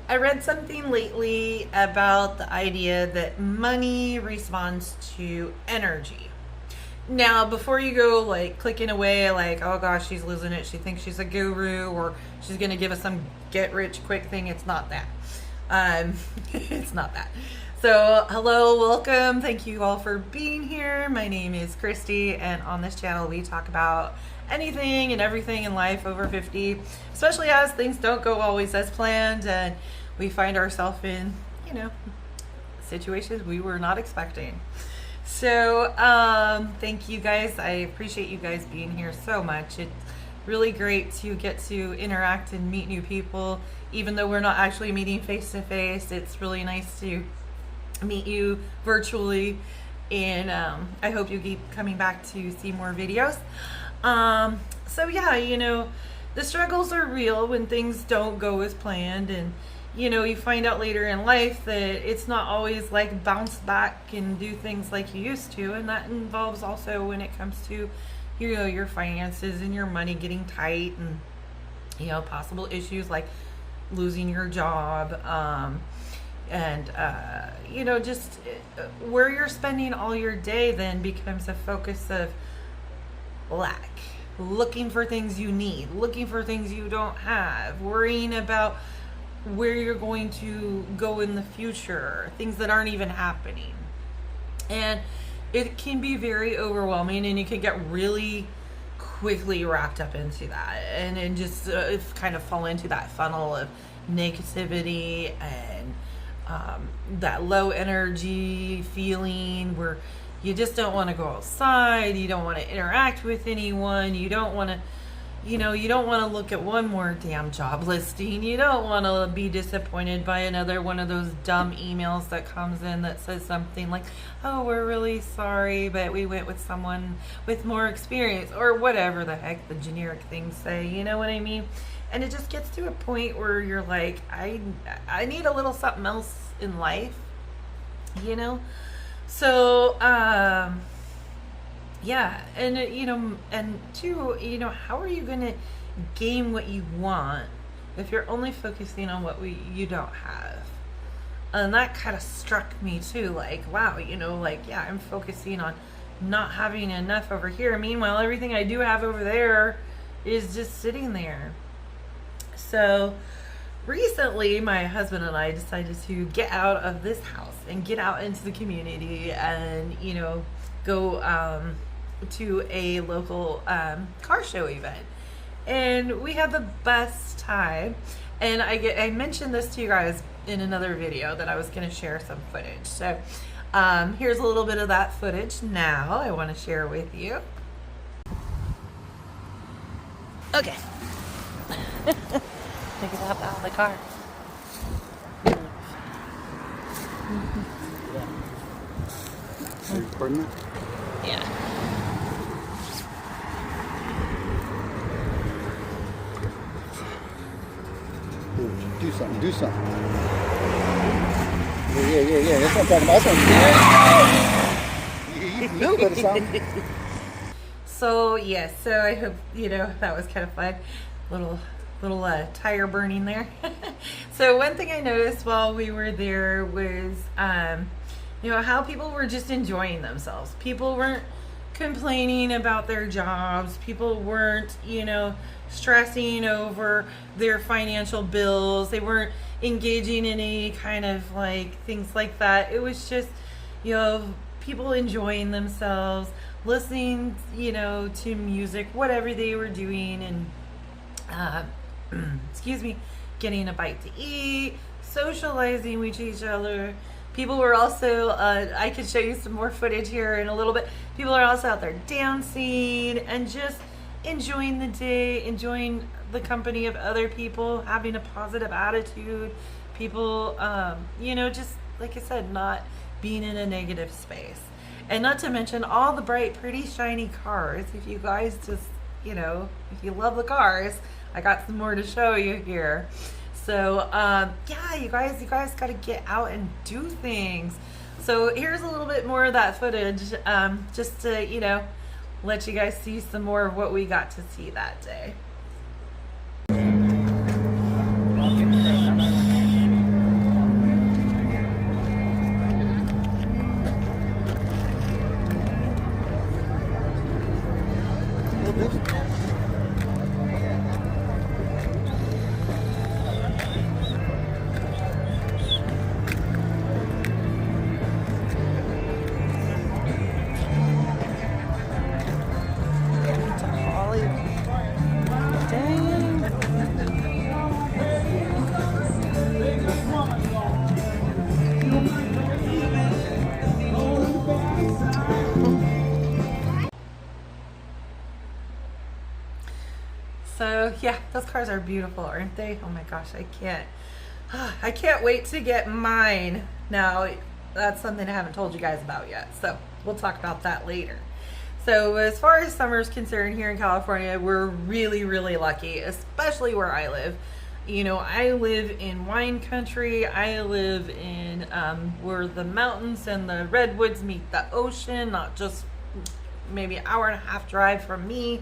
I read something lately about the idea that money responds to energy. Now, before you go like clicking away, like, oh gosh, she's losing it, she thinks she's a guru, or she's going to give us some get rich quick thing, it's not that. It's not that. So, hello, welcome. Thank you all for being here. My name is Christy, and on this channel, we talk about anything and everything in life over 50, especially as things don't go always as planned, and we find ourselves in, situations we were not expecting. So, thank you guys. I appreciate you guys being here so much. It's really great to get to interact and meet new people, even though we're not actually meeting face to face. It's really nice to meet you virtually, and I hope you keep coming back to see more videos. So yeah, the struggles are real when things don't go as planned, and you find out later in life that it's not always like bounce back and do things like you used to, and that involves also when it comes to your finances and your money getting tight, and possible issues like losing your job, and just where you're spending all your day then becomes a focus of lack, looking for things you need, looking for things you don't have, worrying about where you're going to go in the future, things that aren't even happening. And it can be very overwhelming, and you can get really quickly wrapped up into that, and just kind of fall into that funnel of negativity and that low energy feeling where you just don't want to go outside, you don't want to interact with anyone, you don't want to look at one more damn job listing, you don't want to be disappointed by another one of those dumb emails that comes in that says something like, oh, we're really sorry, but we went with someone with more experience, or whatever the heck the generic things say, you know what I mean? And it just gets to a point where you're like, I need a little something else in life, So, yeah, and and two, how are you going to gain what you want if you're only focusing on what you don't have? And that kind of struck me too, like, wow, yeah, I'm focusing on not having enough over here. Meanwhile, everything I do have over there is just sitting there. So recently, my husband and I decided to get out of this house and get out into the community and, go to a local car show event. And we had the best time. And I mentioned this to you guys in another video that I was going to share some footage. So here's a little bit of that footage now I want to share with you. Okay. Take it out of the car. Are you recording it? Yeah. Do something. Yeah. That's what I'm talking about. That's what you can do a little bit of something. So yes, so I hope that was kind of fun. Little tire burning there. So one thing I noticed while we were there was how people were just enjoying themselves. People weren't complaining about their jobs. People weren't stressing over their financial bills. They weren't engaging in any kind of like things like that. It was just people enjoying themselves, listening to music, whatever they were doing, and getting a bite to eat, socializing with each other. People were also, I could show you some more footage here in a little bit. People are also out there dancing and just enjoying the day, enjoying the company of other people, having a positive attitude. People, just like I said, not being in a negative space. And not to mention all the bright, pretty, shiny cars. If you guys just, if you love the cars, I got some more to show you here. So, yeah, you guys got to get out and do things. So here's a little bit more of that footage, just to, let you guys see some more of what we got to see that day. yeah, those cars are beautiful, aren't they? Oh my gosh, I can't wait to get mine. Now, that's something I haven't told you guys about yet, so we'll talk about that later. So as far as summer is concerned here in California, we're really, really lucky, especially where I live. You know, I live in wine country. I live in where the mountains and the redwoods meet the ocean, not just maybe an hour and a half drive from me.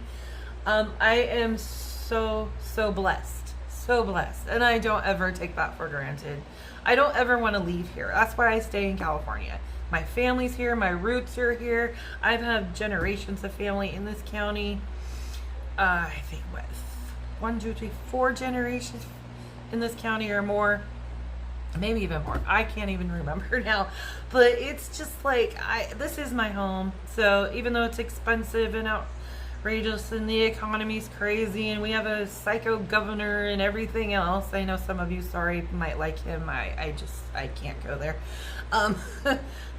I am so blessed, so blessed, and I don't ever take that for granted. I don't ever want to leave here. That's why I stay in California. My family's here, my roots are here. I've had generations of family in this county. I think what, 1, 2, 3, 4 generations in this county or more, maybe even more. I can't even remember now, but it's just like this is my home. So even though it's expensive and outrageous and the economy's crazy and we have a psycho governor and everything else, I know some of you, sorry, might like him. I can't go there.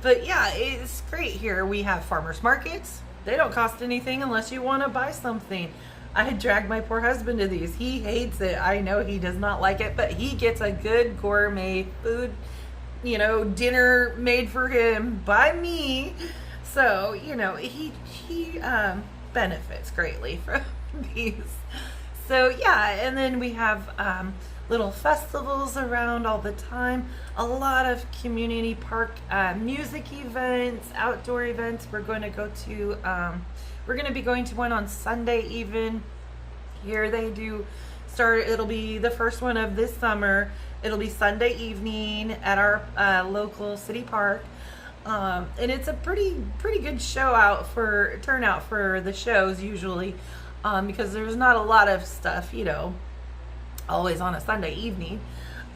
But yeah, it's great here. We have farmers markets. They don't cost anything unless you want to buy something. I dragged my poor husband to these. He hates it. I know he does not like it, but he gets a good gourmet food, dinner made for him by me. So, he benefits greatly from these. So yeah, and then we have little festivals around all the time. A lot of community park music events, outdoor events. We're going to go to we're going to be going to one on Sunday even. Here they do start, it'll be the first one of this summer. It'll be Sunday evening at our local city park. And it's a pretty good turnout for the shows usually, because there's not a lot of stuff, always on a Sunday evening.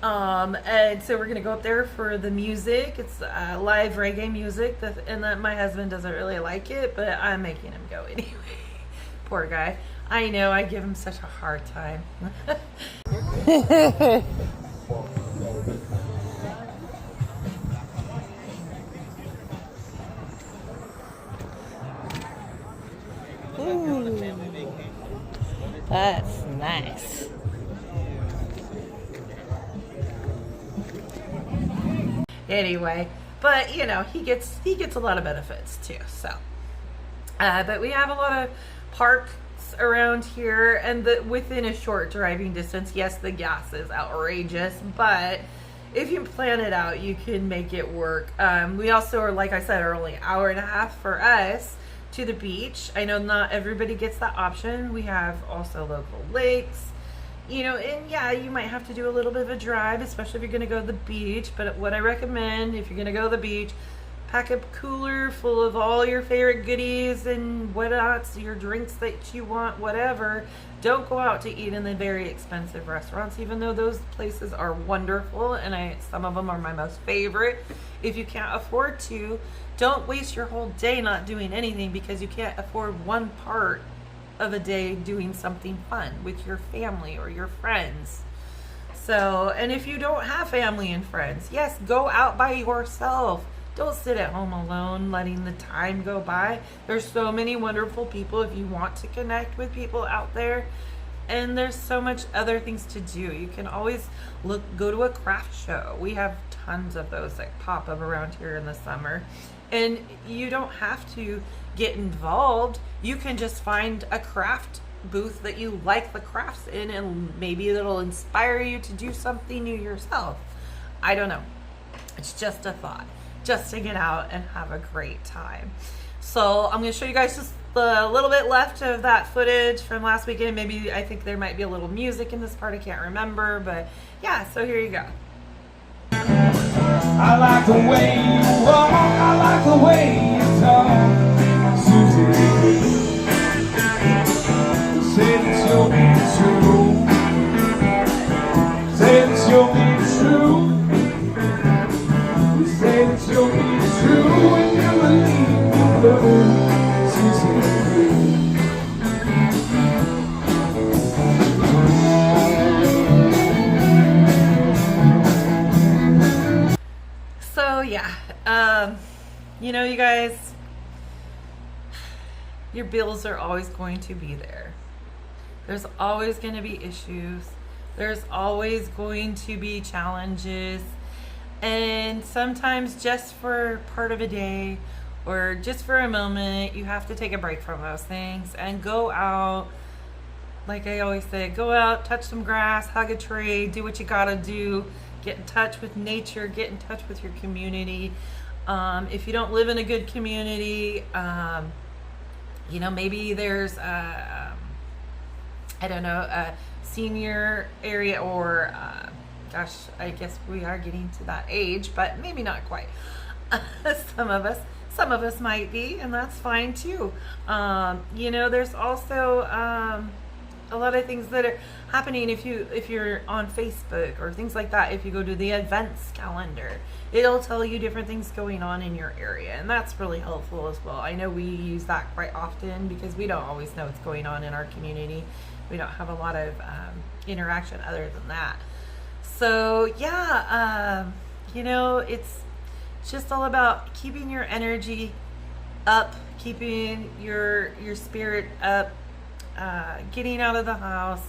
And so we're gonna go up there for the music. It's live reggae music, and that my husband doesn't really like it, but I'm making him go anyway. Poor guy. I know, I give him such a hard time. Ooh, that's nice. Anyway, but he gets a lot of benefits too. So, but we have a lot of parks around here, and within a short driving distance. Yes, the gas is outrageous, but if you plan it out, you can make it work. We also are, like I said, are only an hour and a half for us to the beach. I know not everybody gets that option. We have also local lakes. And yeah, you might have to do a little bit of a drive, especially if you're going to go to the beach. But what I recommend, if you're going to go to the beach, pack a cooler full of all your favorite goodies and whatnots, your drinks that you want, whatever. Don't go out to eat in the very expensive restaurants, even though those places are wonderful, and some of them are my most favorite. If you can't afford to, don't waste your whole day not doing anything because you can't afford one part of a day doing something fun with your family or your friends. So, and if you don't have family and friends, yes, go out by yourself. Don't sit at home alone letting the time go by. There's so many wonderful people if you want to connect with people out there, and there's so much other things to do. You can always go to a craft show. We have tons of those that pop up around here in the summer, and you don't have to get involved. You can just find a craft booth that you like the crafts in, and maybe it'll inspire you to do something new yourself. I don't know. It's just a thought, just to get out and have a great time. So I'm going to show you guys just a little bit left of that footage from last weekend. Maybe, I think there might be a little music in this part, I can't remember, but yeah, so here you go. I like the way you walk, I like the way you talk, Susie. Say that you'll be true. Say that you'll be true. Say that you'll be true and never leave me alone, Susie. So yeah, you guys, your bills are always going to be there. There's always going to be issues. There's always going to be challenges. And sometimes just for part of a day or just for a moment, you have to take a break from those things and go out. Like I always say, go out, touch some grass, hug a tree, do what you gotta do, get in touch with nature, get in touch with your community. If you don't live in a good community, you know, maybe there's I don't know, a senior area, or gosh, I guess we are getting to that age, but maybe not quite. Some of us might be, and that's fine too. You know, there's also a lot of things that are happening if you're on Facebook or things like that. If you go to the events calendar, it'll tell you different things going on in your area, and that's really helpful as well. I know we use that quite often because we don't always know what's going on in our community. We don't have a lot of interaction other than that. So yeah, you know, it's just all about keeping your energy up, keeping your spirit up, getting out of the house,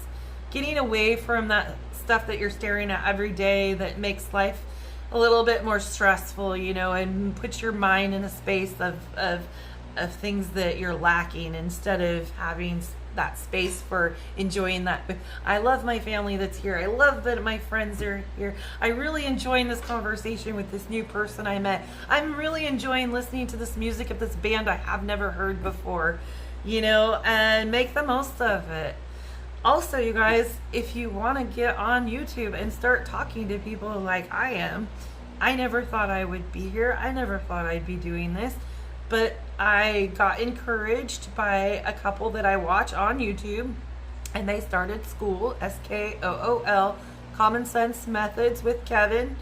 getting away from that stuff that you're staring at every day that makes life a little bit more stressful, you know, and put your mind in a space of things that you're lacking, instead of having that space for enjoying that. I love my family that's here. I love that my friends are here. I really enjoying this conversation with this new person I met. I'm really enjoying listening to this music of this band I have never heard before, you know, and make the most of it. Also, you guys, if you want to get on YouTube and start talking to people like I am, I never thought I would be here. I never thought I'd be doing this. But I got encouraged by a couple that I watch on YouTube, and they started school, SKOOL, Common Sense Methods with Kevin,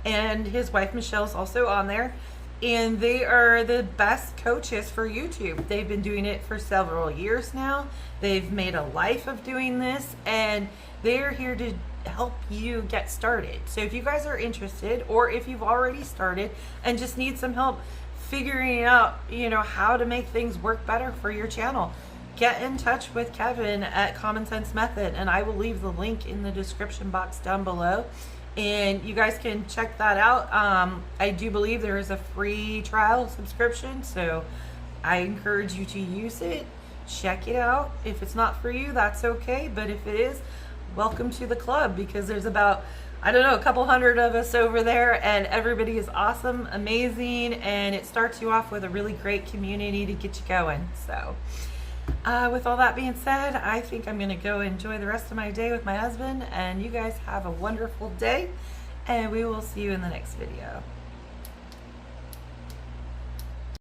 and his wife Michelle's also on there. And they are the best coaches for YouTube. They've been doing it for several years now. They've made a life of doing this, and they're here to help you get started. So if you guys are interested, or if you've already started and just need some help figuring out, you know, how to make things work better for your channel, get in touch with Kevin at Common Sense Method, and I will leave the link in the description box down below, and you guys can check that out. I do believe there is a free trial subscription, so I encourage you to use it. Check it out. If it's not for you, that's okay, but if it is, welcome to the club, because there's about, I don't know, a couple hundred of us over there, and everybody is awesome, amazing, and it starts you off with a really great community to get you going. So with all that being said, I think I'm going to go enjoy the rest of my day with my husband, and you guys have a wonderful day, and we will see you in the next video.